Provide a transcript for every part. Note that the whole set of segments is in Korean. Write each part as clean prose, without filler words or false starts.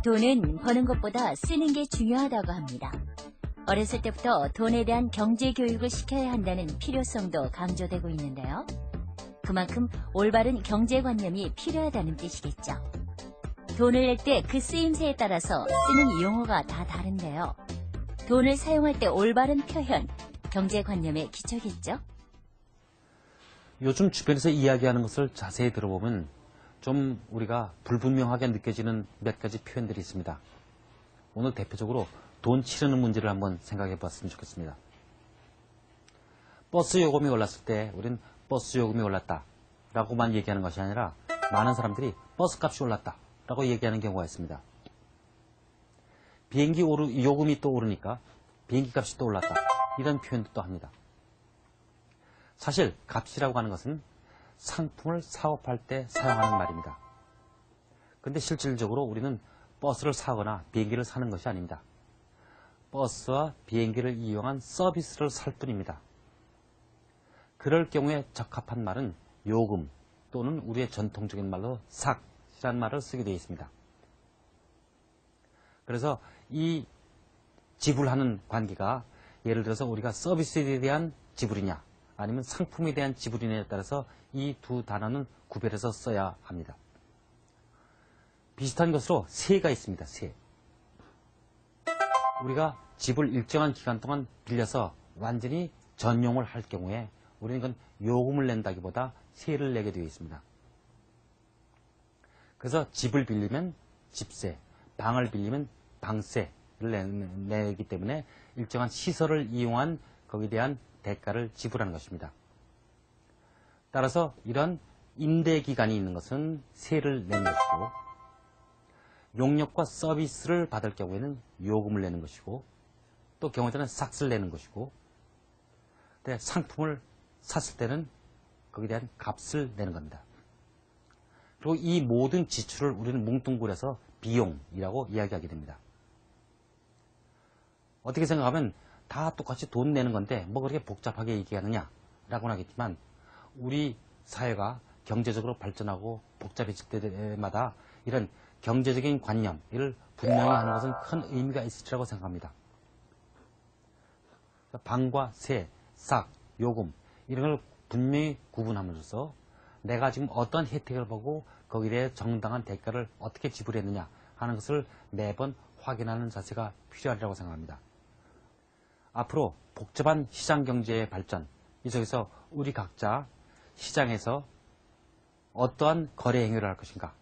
돈은 버는 것보다 쓰는 게 중요하다고 합니다. 어렸을 때부터 돈에 대한 경제 교육을 시켜야 한다는 필요성도 강조되고 있는데요. 그만큼 올바른 경제관념이 필요하다는 뜻이겠죠. 돈을 낼 때 그 쓰임새에 따라서 쓰는 용어가 다 다른데요. 돈을 사용할 때 올바른 표현, 경제관념의 기초겠죠. 요즘 주변에서 이야기하는 것을 자세히 들어보면 좀 우리가 불분명하게 느껴지는 몇 가지 표현들이 있습니다. 오늘 대표적으로 돈 치르는 문제를 한번 생각해 봤으면 좋겠습니다. 버스 요금이 올랐을 때 우린 버스 요금이 올랐다 라고만 얘기하는 것이 아니라 많은 사람들이 버스 값이 올랐다 라고 얘기하는 경우가 있습니다. 비행기 요금이 또 오르니까 비행기 값이 또 올랐다 이런 표현도 또 합니다. 사실 값이라고 하는 것은 상품을 사업할 때 사용하는 말입니다. 그런데 실질적으로 우리는 버스를 사거나 비행기를 사는 것이 아닙니다. 버스와 비행기를 이용한 서비스를 살 뿐입니다. 그럴 경우에 적합한 말은 요금 또는 우리의 전통적인 말로 삭이라는 말을 쓰게 되어 있습니다. 그래서 이 지불하는 관계가 예를 들어서 우리가 서비스에 대한 지불이냐 아니면 상품에 대한 지불이냐에 따라서 이 두 단어는 구별해서 써야 합니다. 비슷한 것으로 세가 있습니다. 세. 우리가 집을 일정한 기간 동안 빌려서 완전히 전용을 할 경우에 우리는 이건 요금을 낸다기보다 세를 내게 되어 있습니다. 그래서 집을 빌리면 집세, 방을 빌리면 방세를 내기 때문에 일정한 시설을 이용한 거기에 대한 대가를 지불하는 것입니다. 따라서 이런 임대기간이 있는 것은 세를 내는 것이고 용역과 서비스를 받을 경우에는 요금을 내는 것이고 또 경우에 따라서는 삭스를 내는 것이고 근데 상품을 샀을 때는 거기에 대한 값을 내는 겁니다. 그리고 이 모든 지출을 우리는 뭉뚱그려서 비용이라고 이야기하게 됩니다. 어떻게 생각하면 다 똑같이 돈 내는 건데 뭐 그렇게 복잡하게 얘기하느냐 라고는 하겠지만 우리 사회가 경제적으로 발전하고 복잡해질 때마다 이런 경제적인 관념을 분명히 하는 것은 큰 의미가 있으리라고 생각합니다. 방과 세, 삭, 요금 이런 걸 분명히 구분함으로써 내가 지금 어떤 혜택을 보고 거기에 대해 정당한 대가를 어떻게 지불했느냐 하는 것을 매번 확인하는 자세가 필요하리라고 생각합니다. 앞으로 복잡한 시장 경제의 발전, 이 속에서 우리 각자 시장에서 어떠한 거래 행위를 할 것인가,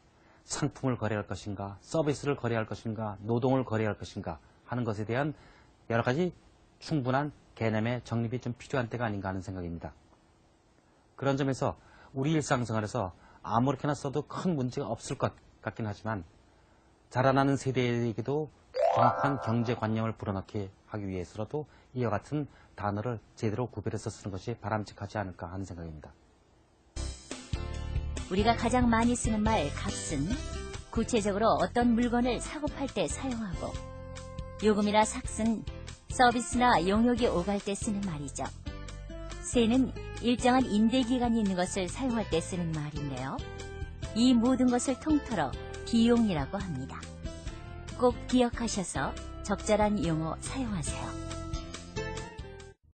상품을 거래할 것인가, 서비스를 거래할 것인가, 노동을 거래할 것인가 하는 것에 대한 여러 가지 충분한 개념의 정립이 좀 필요한 때가 아닌가 하는 생각입니다. 그런 점에서 우리 일상생활에서 아무렇게나 써도 큰 문제가 없을 것 같긴 하지만 자라나는 세대에게도 정확한 경제관념을 불어넣게 하기 위해서라도 이와 같은 단어를 제대로 구별해서 쓰는 것이 바람직하지 않을까 하는 생각입니다. 우리가 가장 많이 쓰는 말 값은 구체적으로 어떤 물건을 사고 팔 때 사용하고 요금이나 삭스는 서비스나 용역이 오갈 때 쓰는 말이죠. 세는 일정한 임대기간이 있는 것을 사용할 때 쓰는 말인데요. 이 모든 것을 통틀어 비용이라고 합니다. 꼭 기억하셔서 적절한 용어 사용하세요.